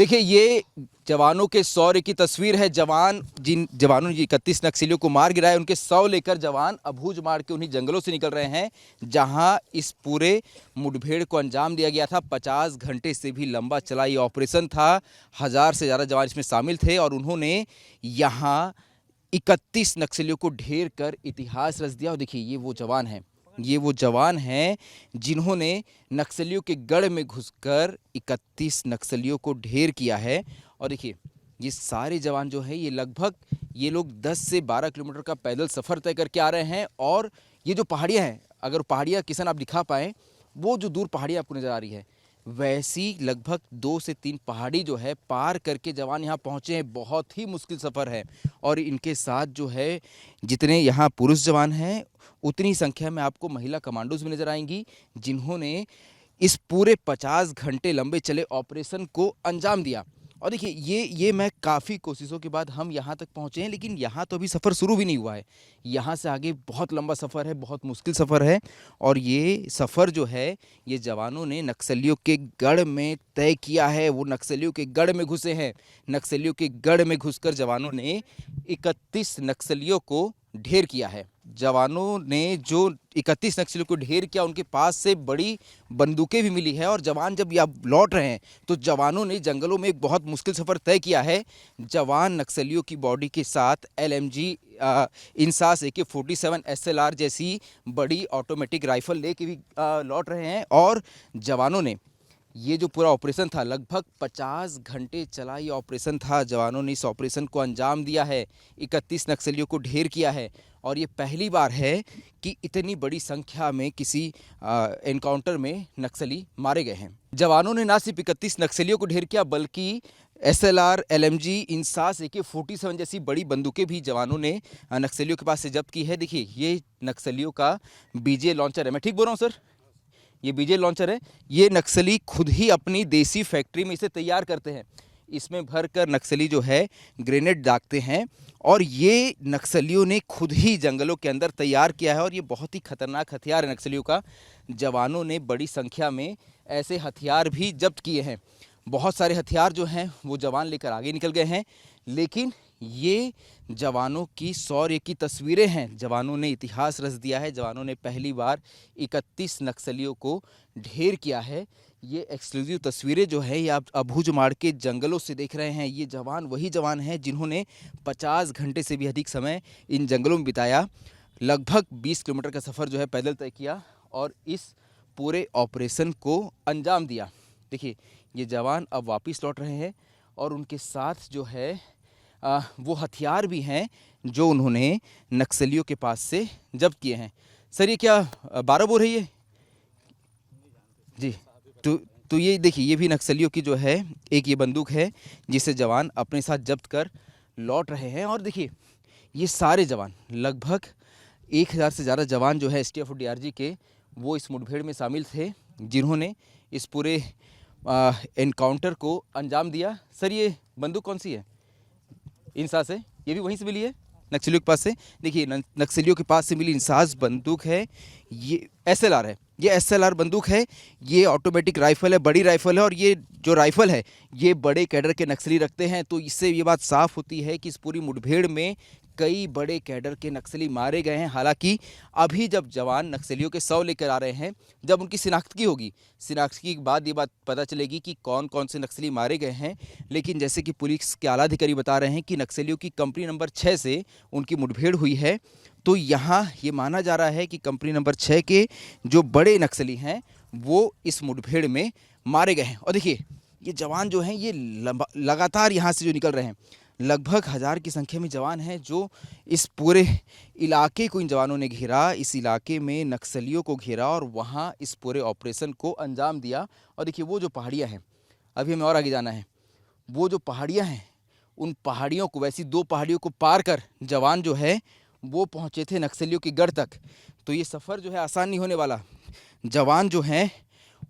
देखिए, ये जवानों के शौर्य की तस्वीर है। जिन जवानों ने 31 नक्सलियों को मार गिराया, उनके शव लेकर जवान अबूझ मार के उन्हीं जंगलों से निकल रहे हैं जहां इस पूरे मुठभेड़ को अंजाम दिया गया था। 50 घंटे से भी लंबा चला ये ऑपरेशन था। 1000 से ज़्यादा जवान इसमें शामिल थे और उन्होंने यहाँ 31 नक्सलियों को ढेर कर इतिहास रच दिया। और देखिए, ये वो जवान हैं जिन्होंने नक्सलियों के गढ़ में घुसकर 31 नक्सलियों को ढेर किया है। और देखिए, ये सारे जवान जो है ये लोग 10 से 12 किलोमीटर का पैदल सफ़र तय करके आ रहे हैं। और ये जो पहाड़ियाँ हैं, अगर पहाड़ियाँ किसान आप दिखा पाएँ, वो जो दूर पहाड़ियाँ आपको नज़र आ रही है, वैसी लगभग 2 से 3 पहाड़ी जो है पार करके जवान यहाँ पहुँचे हैं। बहुत ही मुश्किल सफ़र है। और इनके साथ जो है जितने यहाँ पुरुष जवान हैं, उतनी संख्या में आपको महिला कमांडोज भी नज़र आएंगी, जिन्होंने इस पूरे 50 घंटे लंबे चले ऑपरेशन को अंजाम दिया। और देखिए, ये मैं काफ़ी कोशिशों के बाद हम यहाँ तक पहुँचे हैं, लेकिन यहाँ तो अभी सफ़र शुरू भी नहीं हुआ है। यहाँ से आगे बहुत लंबा सफ़र है, बहुत मुश्किल सफ़र है। और ये सफ़र जो है, ये जवानों ने नक्सलियों के गढ़ में तय किया है। वो नक्सलियों के गढ़ में घुसे हैं। नक्सलियों के गढ़ में घुसकर जवानों ने 31 नक्सलियों को ढेर किया है। जवानों ने जो 31 नक्सलियों को ढेर किया, उनके पास से बड़ी बंदूकें भी मिली है। और जवान जब यहाँ लौट रहे हैं, तो जवानों ने जंगलों में एक बहुत मुश्किल सफ़र तय किया है। जवान नक्सलियों की बॉडी के साथ LMG इंसास AK-47 SLR जैसी बड़ी ऑटोमेटिक राइफल लेके भी लौट रहे हैं। और जवानों ने ये जो पूरा ऑपरेशन था, लगभग 50 घंटे चला ये ऑपरेशन था। जवानों ने इस ऑपरेशन को अंजाम दिया है, 31 नक्सलियों को ढेर किया है। और ये पहली बार है कि इतनी बड़ी संख्या में किसी एनकाउंटर में नक्सली मारे गए हैं। जवानों ने ना सिर्फ 31 नक्सलियों को ढेर किया, बल्कि SLR, LMG, इंसास AK-47 जैसी बड़ी बंदूकें भी जवानों ने नक्सलियों के पास से जब्त की है। देखिए, ये नक्सलियों का BJ लॉन्चर है। मैं ठीक बोल रहा हूँ सर? ये BJ लॉन्चर है। ये नक्सली खुद ही अपनी देसी फैक्ट्री में इसे तैयार करते हैं। इसमें भरकर नक्सली जो है ग्रेनेड दागते हैं। और ये नक्सलियों ने खुद ही जंगलों के अंदर तैयार किया है। और ये बहुत ही खतरनाक हथियार है नक्सलियों का। जवानों ने बड़ी संख्या में ऐसे हथियार भी जब्त किए हैं। बहुत सारे हथियार जो हैं वो जवान लेकर आगे निकल गए हैं। लेकिन ये जवानों की शौर्य की तस्वीरें हैं। जवानों ने इतिहास रच दिया है। जवानों ने पहली बार 31 नक्सलियों को ढेर किया है। ये एक्सक्लूसिव तस्वीरें जो है, ये आप अबूझमाड़ के जंगलों से देख रहे हैं। ये जवान वही जवान हैं जिन्होंने 50 घंटे से भी अधिक समय इन जंगलों में बिताया। लगभग 20 किलोमीटर का सफ़र जो है पैदल तय किया और इस पूरे ऑपरेशन को अंजाम दिया। देखिए, ये जवान अब वापस लौट रहे हैं और उनके साथ जो है वो हथियार भी हैं जो उन्होंने नक्सलियों के पास से जब्त किए हैं। सर, ये क्या 12 बोर है ये? जी। तो ये देखिए, ये भी नक्सलियों की जो है एक ये बंदूक है जिसे जवान अपने साथ जब्त कर लौट रहे हैं। और देखिए, ये सारे जवान, लगभग 1000 से ज़्यादा जवान जो है STF और DRG के, वो इस मुठभेड़ में शामिल थे जिन्होंने इस पूरे एनकाउंटर को अंजाम दिया। सर, ये बंदूक कौन सी है? इंसास है। ये भी वहीं से मिली है नक्सलियों के पास से। देखिए, नक्सलियों के पास से मिली इंसास बंदूक है। ये SLR है। ये SLR बंदूक है। ये ऑटोमेटिक राइफल है, बड़ी राइफल है। और ये जो राइफल है, ये बड़े कैडर के नक्सली रखते हैं। तो इससे ये बात साफ होती है कि इस पूरी मुठभेड़ में कई बड़े कैडर के नक्सली मारे गए हैं। हालांकि अभी जब जवान नक्सलियों के शव लेकर आ रहे हैं, जब उनकी शिनाख्त होगी, शिनाख्त के बाद ये बात पता चलेगी कि कौन कौन से नक्सली मारे गए हैं। लेकिन जैसे कि पुलिस के आला अधिकारी बता रहे हैं कि नक्सलियों की कंपनी नंबर 6 से उनकी मुठभेड़ हुई है। तो यहाँ ये माना जा रहा है कि कंपनी नंबर 6 के जो बड़े नक्सली हैं वो इस मुठभेड़ में मारे गए हैं। और देखिए, ये जवान जो हैं ये लगातार यहाँ से जो निकल रहे हैं, लगभग 1000 की संख्या में जवान हैं जो इस पूरे इलाके को इन जवानों ने घेरा। इस इलाके में नक्सलियों को घेरा और वहाँ इस पूरे ऑपरेशन को अंजाम दिया। और देखिए, वो जो पहाड़ियाँ हैं, अभी हमें और आगे जाना है, वो जो पहाड़ियाँ हैं, उन पहाड़ियों को, वैसी 2 पहाड़ियों को पार कर जवान जो है वो पहुँचे थे नक्सलियों के गढ़ तक। तो ये सफ़र जो है आसान नहीं होने वाला। जवान जो हैं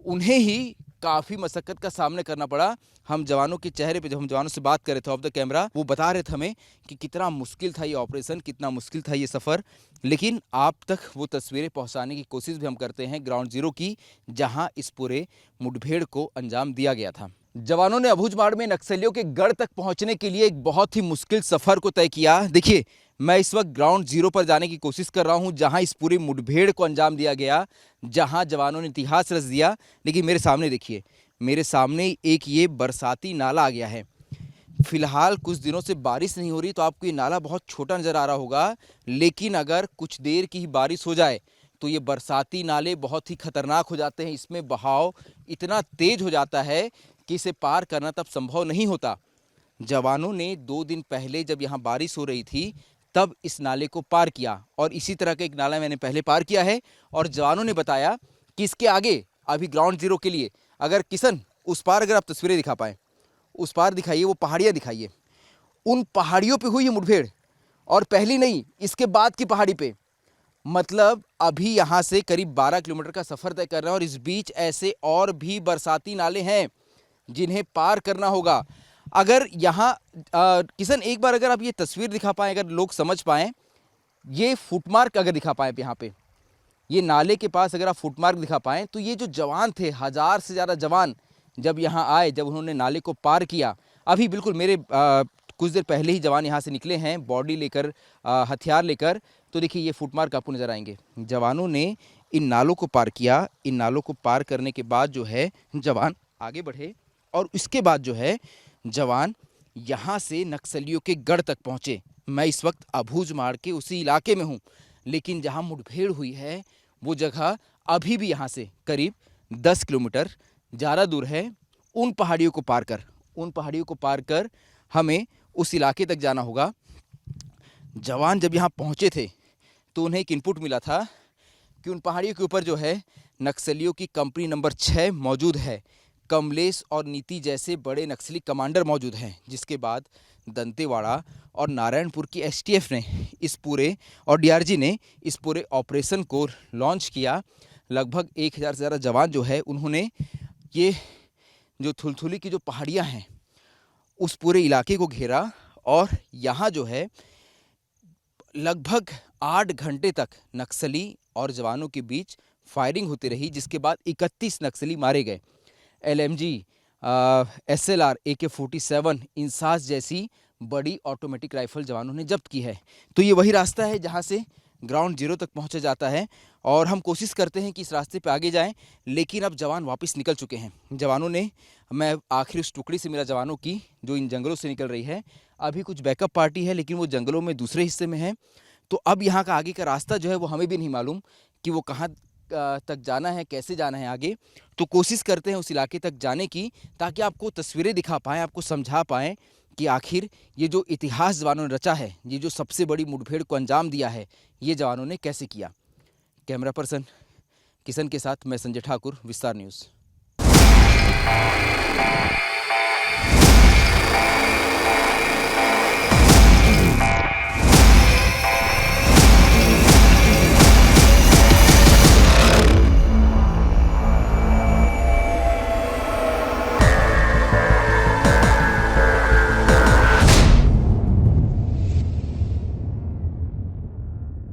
उन्हें ही काफ़ी मशक्क़त का सामना करना पड़ा। हम जवानों के चेहरे पे, जब हम जवानों से बात कर रहे थे ऑफ द कैमरा, वो बता रहे थे हमें कि कितना मुश्किल था ये ऑपरेशन, कितना मुश्किल था ये सफ़र। लेकिन आप तक वो तस्वीरें पहुंचाने की कोशिश भी हम करते हैं ग्राउंड ज़ीरो की, जहां इस पूरे मुठभेड़ को अंजाम दिया गया था। जवानों ने अबूझमाड़ में नक्सलियों के गढ़ तक पहुंचने के लिए एक बहुत ही मुश्किल सफर को तय किया। देखिए, मैं इस वक्त ग्राउंड जीरो पर जाने की कोशिश कर रहा हूं, जहां इस पूरी मुठभेड़ को अंजाम दिया गया, जहां जवानों ने इतिहास रच दिया। लेकिन मेरे सामने देखिए, मेरे सामने एक ये बरसाती नाला आ गया है। फिलहाल कुछ दिनों से बारिश नहीं हो रही, तो आपको ये नाला बहुत छोटा नज़र आ रहा होगा। लेकिन अगर कुछ देर की ही बारिश हो जाए तो ये बरसाती नाले बहुत ही खतरनाक हो जाते हैं। इसमें बहाव इतना तेज हो जाता है कि इसे पार करना तब संभव नहीं होता। जवानों ने 2 दिन पहले जब यहाँ बारिश हो रही थी, तब इस नाले को पार किया, और इसी तरह का एक नाला मैंने पहले पार किया है। और जवानों ने बताया कि इसके आगे अभी ग्राउंड जीरो के लिए, अगर किशन उस पार अगर आप तस्वीरें दिखा पाएँ, उस पार दिखाइए, वो पहाड़ियाँ दिखाइए, उन पहाड़ियों पे हुई ये मुठभेड़। और पहली नहीं, इसके बाद की पहाड़ी पे, मतलब अभी यहाँ से करीब 12 किलोमीटर का सफ़र तय कर रहे हैं, और इस बीच ऐसे और भी बरसाती नाले हैं जिन्हें पार करना होगा। अगर यहाँ किशन एक बार अगर आप ये तस्वीर दिखा पाएँ, अगर लोग समझ पाएँ, ये फुटमार्क अगर दिखा पाएँ यहाँ पे, ये नाले के पास अगर आप फुटमार्क दिखा पाएँ, तो ये जो जवान थे, 1000 से ज़्यादा जवान जब यहाँ आए, जब उन्होंने नाले को पार किया, अभी बिल्कुल मेरे कुछ देर पहले ही जवान यहाँ से निकले हैं, बॉडी लेकर, हथियार लेकर। तो देखिए, ये फुटमार्क आपको नज़र आएंगे। जवानों ने इन नालों को पार किया। इन नालों को पार करने के बाद जो है जवान आगे बढ़े, और इसके बाद जो है जवान यहाँ से नक्सलियों के गढ़ तक पहुँचे। मैं इस वक्त अबूझमाड़ के उसी इलाके में हूँ, लेकिन जहाँ मुठभेड़ हुई है वो जगह अभी भी यहाँ से करीब 10 किलोमीटर ज़्यादा दूर है। उन पहाड़ियों को पार कर हमें उस इलाके तक जाना होगा। जवान जब यहाँ पहुँचे थे तो उन्हें एक इनपुट मिला था कि उन पहाड़ियों के ऊपर जो है नक्सलियों की कंपनी नंबर 6 मौजूद है। कमलेश और नीति जैसे बड़े नक्सली कमांडर मौजूद हैं। जिसके बाद दंतेवाड़ा और नारायणपुर की एसटीएफ ने इस पूरे, और डीआरजी ने इस पूरे ऑपरेशन को लॉन्च किया। लगभग 1000 से ज़्यादा जवान जो है, उन्होंने ये जो थुलथुली की जो पहाड़ियाँ हैं उस पूरे इलाके को घेरा, और यहाँ जो है लगभग 8 घंटे तक नक्सली और जवानों के बीच फायरिंग होती रही, जिसके बाद 31 नक्सली मारे गए। एलएमजी, एसएलआर, AK-47, इंसास जैसी बड़ी ऑटोमेटिक राइफल जवानों ने जब्त की है। तो ये वही रास्ता है जहाँ से ग्राउंड जीरो तक पहुँचा जाता है, और हम कोशिश करते हैं कि इस रास्ते पे आगे जाएं, लेकिन अब जवान वापस निकल चुके हैं। जवानों ने, मैं आखिर उस टुकड़ी से मिला जवानों की जो इन जंगलों से निकल रही है। अभी कुछ बैकअप पार्टी है, लेकिन वो जंगलों में दूसरे हिस्से में है। तो अब यहाँ का आगे का रास्ता जो है वो हमें भी नहीं मालूम कि वो कहाँ तक जाना है, कैसे जाना है आगे। तो कोशिश करते हैं उस इलाके तक जाने की, ताकि आपको तस्वीरें दिखा पाएँ, आपको समझा पाएँ कि आखिर ये जो इतिहास जवानों ने रचा है, ये जो सबसे बड़ी मुठभेड़ को अंजाम दिया है, ये जवानों ने कैसे किया। कैमरा पर्सन किशन के साथ मैं संजय ठाकुर, विस्तार न्यूज़।